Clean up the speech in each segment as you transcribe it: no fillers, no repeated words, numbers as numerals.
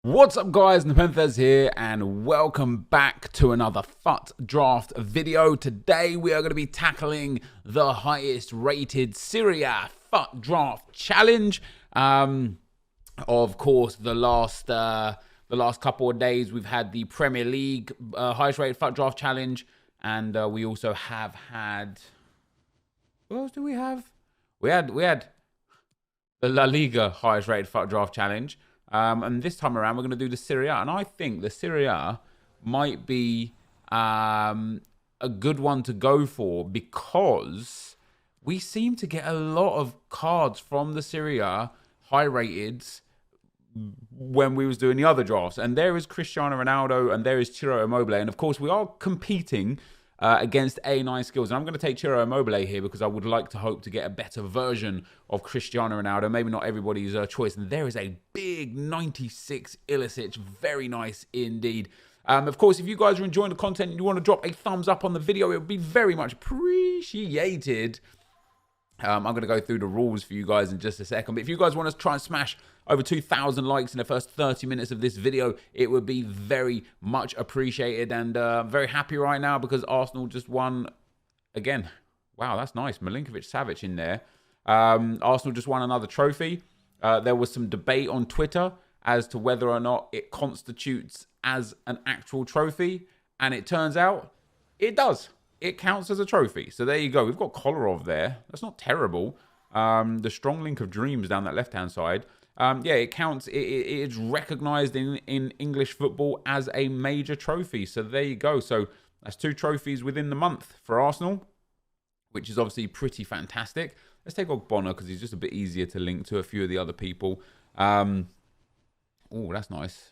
What's up guys, NepentheZ here and welcome back to another FUT draft video. Today we are going to be tackling the highest rated Serie FUT draft challenge. Of course, the last couple of days we've had the Premier League highest rated FUT draft challenge, and we also have had, what else do we have? We had the La Liga highest rated FUT draft challenge. And this time around, we're going to do the Serie A. And I think the Serie A might be a good one to go for because we seem to get a lot of cards from the Serie A, high rateds, when we was doing the other drafts. And there is Cristiano Ronaldo and there is Ciro Immobile. And of course, we are competing against A9 skills. And I'm going to take Ciro Immobile here because I would like to hope to get a better version of Cristiano Ronaldo. Maybe not everybody's choice. And there is a big 96 Ilicic. Very nice indeed. Of course, if you guys are enjoying the content and you want to drop a thumbs up on the video, it would be very much appreciated. I'm going to go through the rules for you guys in just a second. But if you guys want to try and smash over 2,000 likes in the first 30 minutes of this video, it would be very much appreciated. And very happy right now because Arsenal just won again. Wow, that's nice. Milinkovic-Savic in there. Arsenal just won another trophy. There was some debate on Twitter as to whether or not it constitutes as an actual trophy. And it turns out it does. It counts as a trophy. So there you go. We've got Kolarov there. That's not terrible. The strong link of dreams down that left-hand side. Yeah, it counts. It's recognized in English football as a major trophy. So there you go. So that's 2 trophies within the month for Arsenal, which is obviously pretty fantastic. Let's take Ogbonna because he's just a bit easier to link to a few of the other people. Oh, that's nice.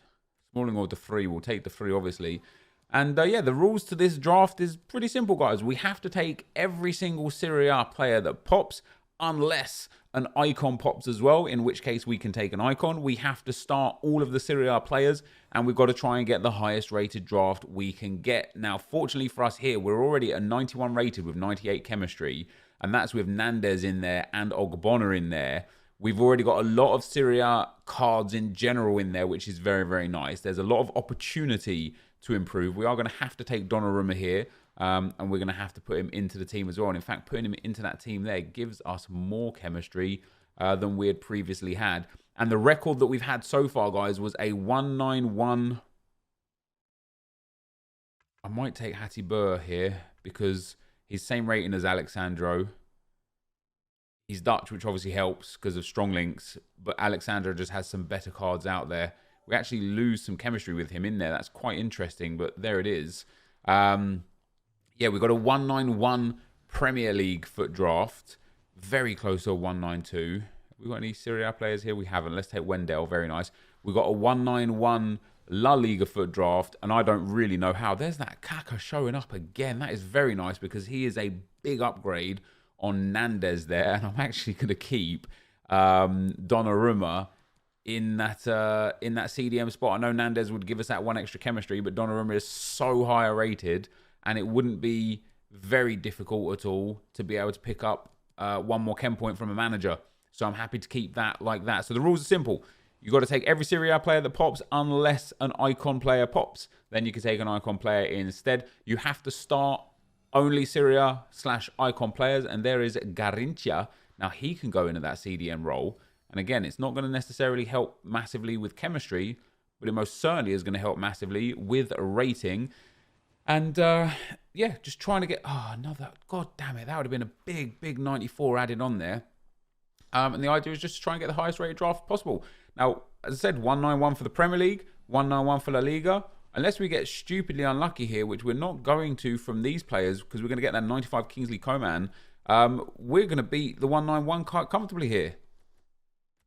Smalling or the 3. We'll take the 3, obviously. And yeah, the rules to this draft is pretty simple, guys. We have to take every single Serie A player that pops, unless an icon pops as well, in which case we can take an icon. We have to start all of the Serie A players, and we've got to try and get the highest rated draft we can get. Now, fortunately for us here, we're already at 91 rated with 98 chemistry, and that's with NepentheZ in there and Ogbonna in there. We've already got a lot of Serie A cards in general in there, which is very, very nice. There's a lot of opportunity to improve. We are going to have to take Donnarumma here, and we're going to have to put him into the team as well. And in fact, putting him into that team there gives us more chemistry than we had previously had. And the record that we've had so far, guys, was a 191. I might take Hattie Burr here because he's same rating as Alexandro. He's Dutch, which obviously helps because of strong links, but Alexandro just has some better cards out there. We actually lose some chemistry with him in there. That's quite interesting, but there it is. Yeah, we've got a 191 Premier League foot draft. Very close to a 192. Have we got any Serie A players here? We haven't. Let's take Wendell. Very nice. We've got a 191 La Liga foot draft, and I don't really know how. There's that Kaka showing up again. That is very nice because he is a big upgrade on NepentheZ there, and I'm actually going to keep Donnarumma in that CDM spot. I know NepentheZ would give us that 1 extra chemistry, but Donnarumma is so higher rated, and it wouldn't be very difficult at all to be able to pick up 1 more chem point from a manager. So I'm happy to keep that like that. So the rules are simple. You've got to take every Serie A player that pops unless an icon player pops. Then you can take an icon player instead. You have to start only Serie A/icon players, and there is Garrincha. Now he can go into that CDM role. And again, it's not going to necessarily help massively with chemistry, but it most certainly is going to help massively with a rating. And yeah, just trying to get, another, god damn it, that would have been a big 94 added on there. And the idea is just to try and get the highest rated draft possible. Now, as I said, 191 for the Premier League, 191 for La Liga. Unless we get stupidly unlucky here, which we're not going to from these players, because we're going to get that 95 Kingsley Coman, we're going to beat the 191 quite comfortably here.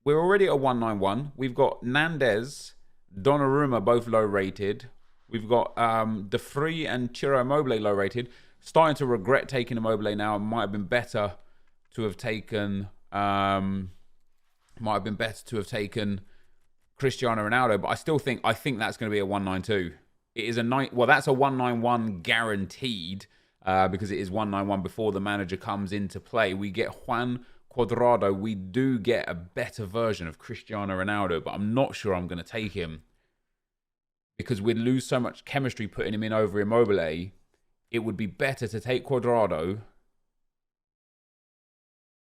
We're already at 191. We've got NepentheZ, Donnarumma both low rated. We've got De Vrij and Ciro Immobile low rated. Starting to regret taking Immobile now. It might have been better to have taken. Cristiano Ronaldo, but I think that's going to be a 192. It is that's a 191 guaranteed because it is 191 before the manager comes into play. We get Juan Cuadrado. We do get a better version of Cristiano Ronaldo, but I'm not sure I'm going to take him. because we'd lose so much chemistry putting him in over Immobile. It would be better to take Cuadrado,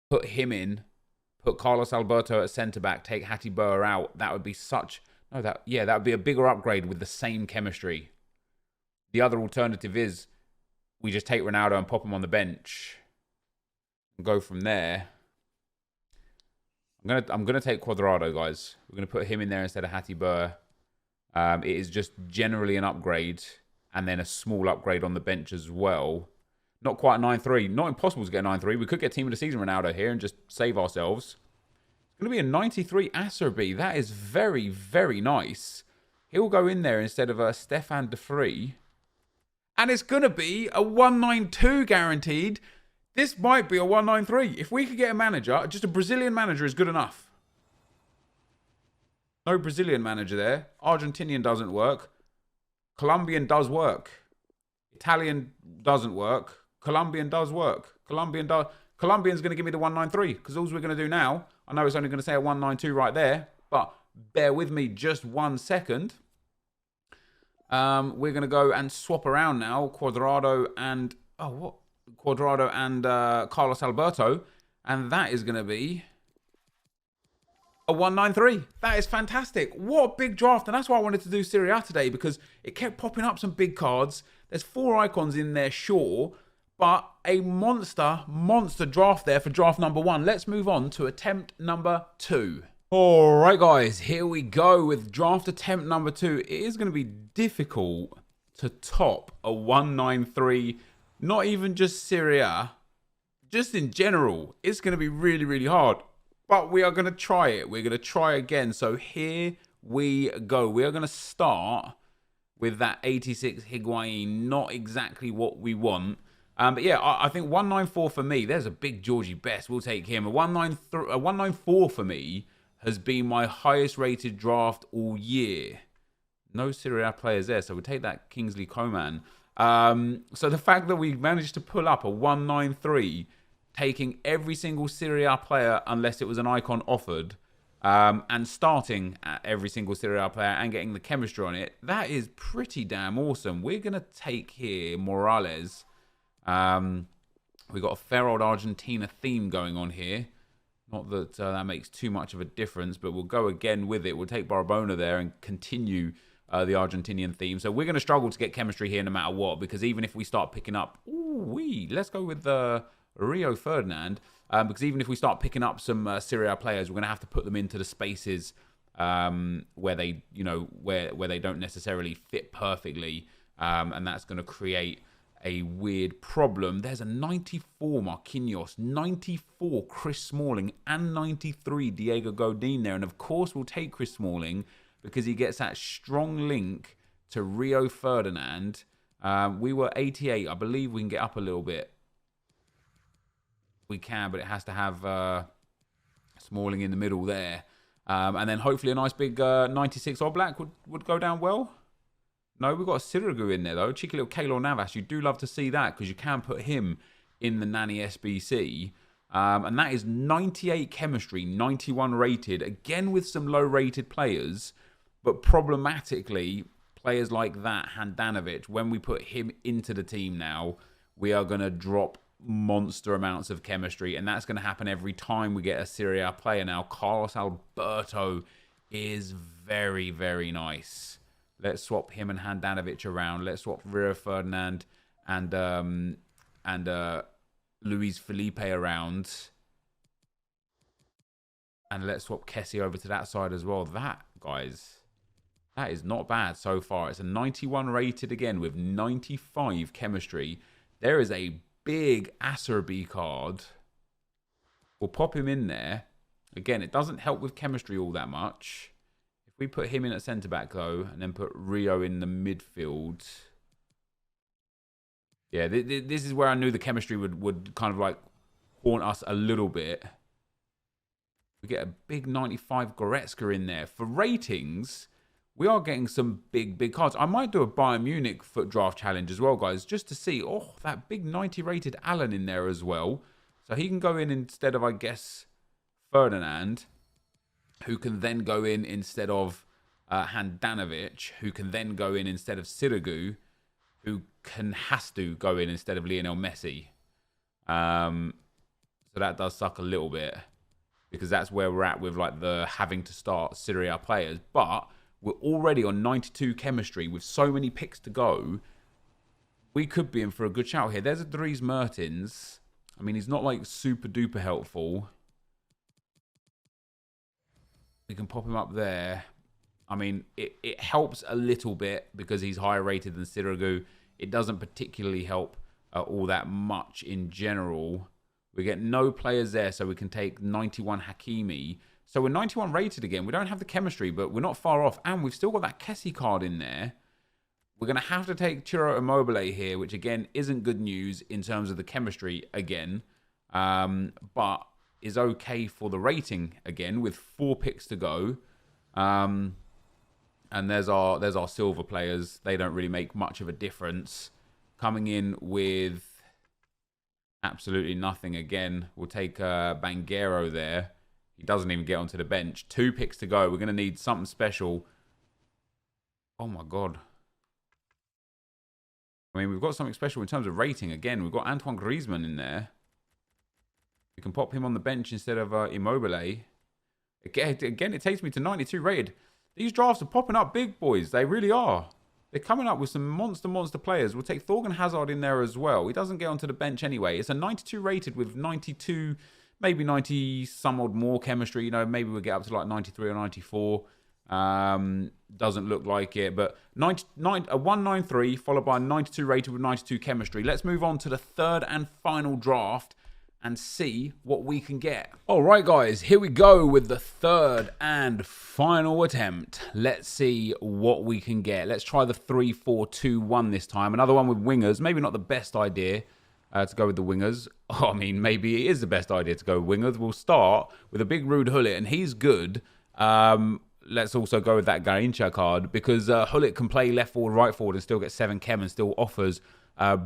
put him in, put Carlos Alberto at centre-back, take Hattie Burr out. That would be such... No, that would be a bigger upgrade with the same chemistry. The other alternative is we just take Ronaldo and pop him on the bench and go from there. I'm gonna take Cuadrado, guys. We're gonna put him in there instead of Hattie Burr. It is just generally an upgrade, and then a small upgrade on the bench as well. Not quite a 9-3. Not impossible to get a 9-3. We could get Team of the Season Ronaldo here and just save ourselves. It's going to be a 93 Acerbi. That is very, very nice. He'll go in there instead of Stefan de Vrij. And it's going to be a 192 guaranteed. This might be a 193. If we could get a manager, just a Brazilian manager is good enough. No Brazilian manager there. Argentinian doesn't work. Colombian does work. Italian doesn't work. Colombian does work. Colombian's going to give me the 193 because all we're going to do now, I know it's only going to say a 192 right there, but bear with me just 1 second. We're going to go and swap around now. Cuadrado and Carlos Alberto, and that is going to be a 193. That is fantastic. What a big draft. And that's why I wanted to do Serie A today, because it kept popping up some big cards. There's 4 icons in there, sure, but a monster draft there for draft number 1. Let's move on to attempt number 2. All right, guys, here we go with draft attempt number 2. It is going to be difficult to top a 193, not even just Serie A, just in general. It's going to be really, really hard. But we are going to try it. We're going to try again. So here we go. We are going to start with that 86 Higuain. Not exactly what we want. But yeah, I think 194 for me. There's a big Georgie Best. We'll take him. A 194 for me has been my highest rated draft all year. No Serie A players there. So we'll take that Kingsley Coman. So the fact that we managed to pull up a 193... taking every single Serie A player unless it was an icon offered, and starting at every single Serie A player and getting the chemistry on it, that is pretty damn awesome. We're going to take here Morales. We've got a fair old Argentina theme going on here. Not that that makes too much of a difference, but we'll go again with it. We'll take Barbona there and continue the Argentinian theme. So we're going to struggle to get chemistry here no matter what, because even if we start picking up... let's go with the... Rio Ferdinand, because even if we start picking up some Serie A players, we're going to have to put them into the spaces where they, where they don't necessarily fit perfectly, and that's going to create a weird problem. There's a 94 Marquinhos, 94 Chris Smalling, and 93 Diego Godin there, and of course we'll take Chris Smalling because he gets that strong link to Rio Ferdinand. We were 88. I believe we can get up a little bit. We can, but it has to have Smalling in the middle there. And then hopefully a nice big 96 Oblak would go down well. No, we've got a Sirigu in there, though. Cheeky little Keylor Navas. You do love to see that because you can put him in the Nanny SBC. And that is 98 chemistry, 91 rated. Again, with some low-rated players. But problematically, players like that, Handanovic, when we put him into the team now, we are going to drop monster amounts of chemistry, and that's going to happen every time we get a Serie A player now. Carlos Alberto is very, very nice. Let's swap him and Handanovic around. Let's swap Rio Ferdinand and Luis Felipe around. And let's swap Kessie over to that side as well. That, guys, that is not bad so far. It's a 91 rated again with 95 chemistry. There is a big Acerbi card. We'll pop him in there. Again, it doesn't help with chemistry all that much. If we put him in at centre-back, though, and then put Rio in the midfield. Yeah, this is where I knew the chemistry would kind of like haunt us a little bit. We get a big 95 Goretzka in there. For ratings, we are getting some big cards. I might do a Bayern Munich foot draft challenge as well, guys, just to see. Oh, that big 90 rated Allen in there as well. So he can go in instead of, I guess, Ferdinand, who can then go in instead of Handanovic, who can then go in instead of Sirigu, who has to go in instead of Lionel Messi. So that does suck a little bit, because that's where we're at with like the having to start Serie A players. But we're already on 92 chemistry with so many picks to go. We could be in for a good shout here. There's a Dries Mertens. I mean, he's not like super duper helpful. We can pop him up there. I mean, it helps a little bit because he's higher rated than Sirigu. It doesn't particularly help all that much in general. We get no players there, so we can take 91 Hakimi. So we're 91 rated again. We don't have the chemistry, but we're not far off. And we've still got that Kessie card in there. We're going to have to take Ciro Immobile here, which, again, isn't good news in terms of the chemistry, again. But is okay for the rating, again, with 4 picks to go. And there's our silver players. They don't really make much of a difference. Coming in with absolutely nothing again. We'll take Banguero there. He doesn't even get onto the bench. 2 picks to go. We're going to need something special. Oh, my God. I mean, we've got something special in terms of rating. Again, we've got Antoine Griezmann in there. We can pop him on the bench instead of Immobile. Again, it takes me to 92 rated. These drafts are popping up big, boys. They really are. They're coming up with some monster players. We'll take Thorgan Hazard in there as well. He doesn't get onto the bench anyway. It's a 92 rated with 92, maybe 90 some odd more chemistry. You know, maybe we'll get up to like 93 or 94. Doesn't look like it, but 193 followed by 92 rated with 92 chemistry. Let's move on to the third and final draft and see what we can get. All right, guys, here we go with the third and final attempt. Let's see what we can get. Let's try the 3-4-2-1 this time. Another one with wingers. Maybe not the best idea to go with the wingers. Oh, I mean, maybe it is the best idea to go with wingers. We'll start with a big Ruud Gullit, and he's good. Let's also go with that Garrincha card, because Gullit can play left forward, right forward, and still get 7 chem and still offers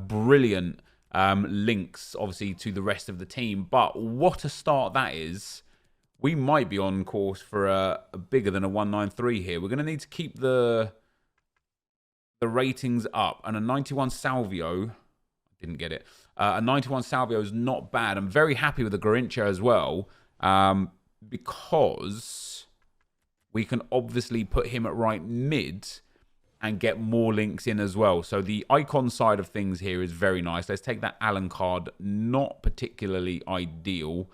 brilliant links, obviously, to the rest of the team. But what a start that is. We might be on course for a bigger than a 193 here. We're going to need to keep the ratings up. And a 91 Salvio, didn't get it. A 91 Salvio is not bad. I'm very happy with the Garrincha as well, because we can obviously put him at right mid and get more links in as well. So the icon side of things here is very nice. Let's take that Allen card. Not particularly ideal,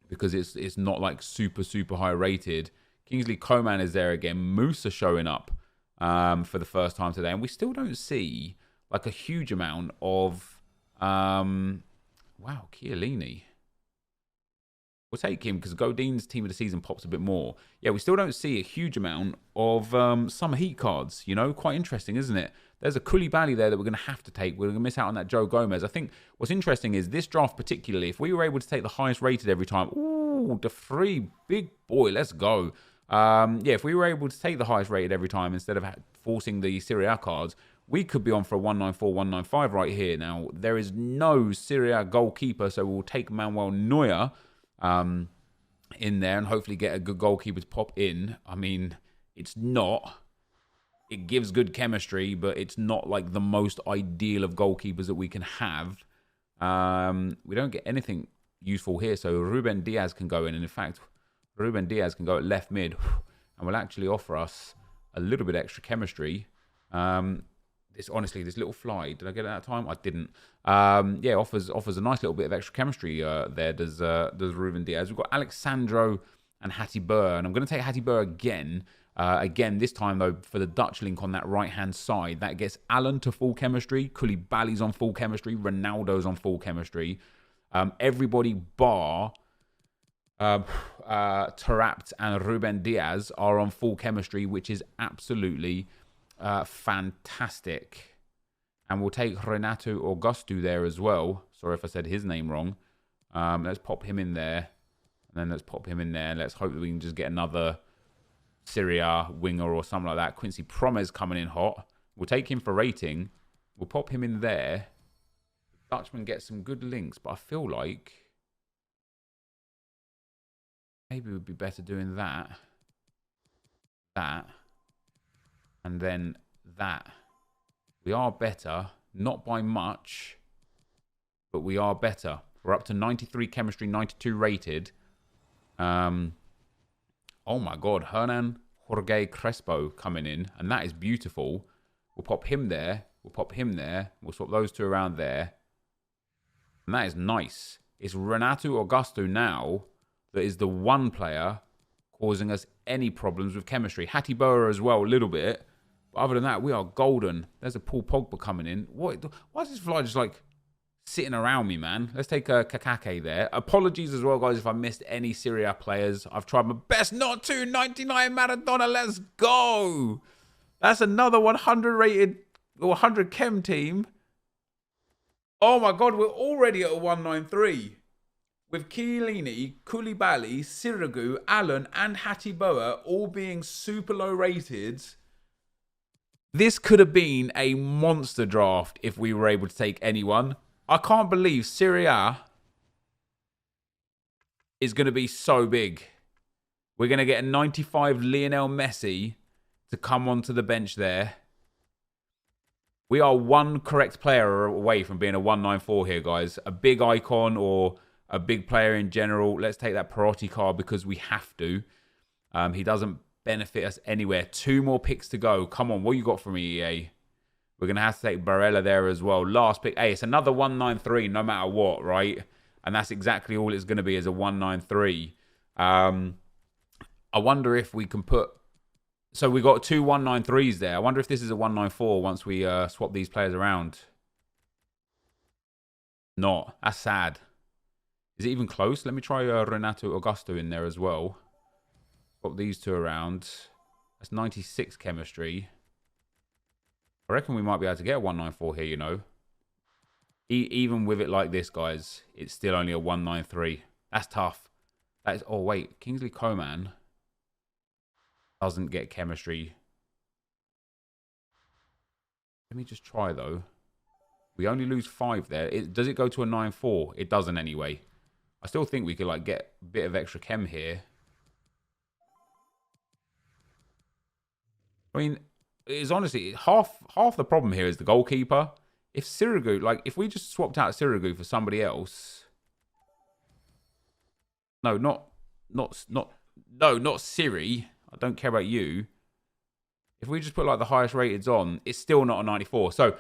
because it's not like super high rated. Kingsley Coman is there again. Musa showing up for the first time today. And we still don't see like a huge amount of... wow, Chiellini. We'll take him because Godin's team of the season pops a bit more. Yeah, we still don't see a huge amount of summer heat cards. You know, quite interesting, isn't it? There's a Koulibaly there that we're going to have to take. We're going to miss out on that Joe Gomez. I think what's interesting is this draft particularly, if we were able to take the highest rated every time, ooh, the free big boy, let's go. Yeah, if we were able to take the highest rated every time instead of forcing the Serie A cards, we could be on for a 194, 195 right here. Now, there is no Serie A goalkeeper, so we'll take Manuel Neuer in there and hopefully get a good goalkeeper to pop in. I mean, it's not. It gives good chemistry, but it's not like the most ideal of goalkeepers that we can have. We don't get anything useful here, so Ruben Diaz can go in. And in fact, Ruben Diaz can go at left mid and will actually offer us a little bit extra chemistry. Honestly, this little fly, did I get it at that time? I didn't. Yeah, offers a nice little bit of extra chemistry there, does Ruben Diaz. We've got Alexandro and Hattie Burr, and I'm going to take Hattie Burr again. Again, this time, though, for the Dutch link on that right-hand side. That gets Allen to full chemistry, Koulibaly's on full chemistry, Ronaldo's on full chemistry. Everybody bar Tarapt and Ruben Diaz are on full chemistry, which is absolutely... fantastic. And we'll take Renato Augusto there as well. Sorry if I said his name wrong. Let's pop him in there. And then let's pop him in there. Let's hope that we can just get another Serie A winger or something like that. Quincy Promes coming in hot. We'll take him for rating. We'll pop him in there. The Dutchman gets some good links, but I feel like maybe it would be better doing that. that. And then that. We are better. Not by much. But we are better. We're up to 93 chemistry, 92 rated. Oh my God. Hernan Jorge Crespo coming in. And that is beautiful. We'll pop him there. We'll pop him there. We'll swap those two around there. And that is nice. It's Renato Augusto now that is the one player causing us any problems with chemistry. Hattie Boer as well, a little bit. But other than that, we are golden. There's a Paul Pogba coming in. Why is this fly just like sitting around me, man? Let's take a Kakake there. Apologies as well, guys, if I missed any Serie A players. I've tried my best not to. 99 Maradona, let's go. That's another 100 rated or 100 chem team. Oh my God, we're already at a 193. With Chiellini, Koulibaly, Sirigu, Allen, and Hattie Boer all being super low rated. This could have been a monster draft if we were able to take anyone. I can't believe Serie A is going to be so big. We're going to get a 95 Lionel Messi to come onto the bench there. We are one correct player away from being a 194 here, guys. A big icon or a big player in general. Let's take that Perotti card because we have to. He doesn't benefit us anywhere. 2 more picks to go. Come on, what you got for me, EA? We're going to have to take Barella there as well. Last pick. Hey, it's another 193 no matter what, right? And that's exactly all it's going to be is a 193. I wonder if we can put... So we got 2 193s there. I wonder if this is a 194 once we swap these players around. Not. That's sad. Is it even close? Let me try Renato Augusto in there as well. Swap these two around. That's 96 chemistry. I reckon we might be able to get a 194 here, you know. Even with it like this, guys, it's still only a 193. That's tough. That is... Oh, wait. Kingsley Coman doesn't get chemistry. Let me just try, though. We only lose 5 there. Does it go to a 9-4? It doesn't anyway. I still think we could like get a bit of extra chem here. I mean, it's honestly half the problem here is the goalkeeper. If Sirigu, like if we just swapped out Sirigu for somebody else. No, not Serie. I don't care about you. If we just put like the highest rateds on, it's still not a 94. So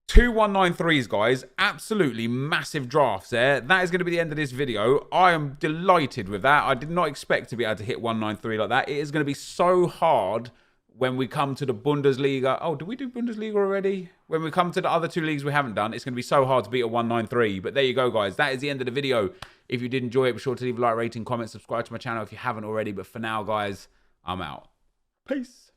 2 193s, guys. Absolutely massive drafts there. That is going to be the end of this video. I am delighted with that. I did not expect to be able to hit 193 like that. It is going to be so hard when we come to the Bundesliga. Oh, did we do Bundesliga already? When we come to the other 2 leagues we haven't done, it's going to be so hard to beat a 193. But there you go, guys. That is the end of the video. If you did enjoy it, be sure to leave a like, rating, comment, subscribe to my channel if you haven't already. But for now, guys, I'm out. Peace.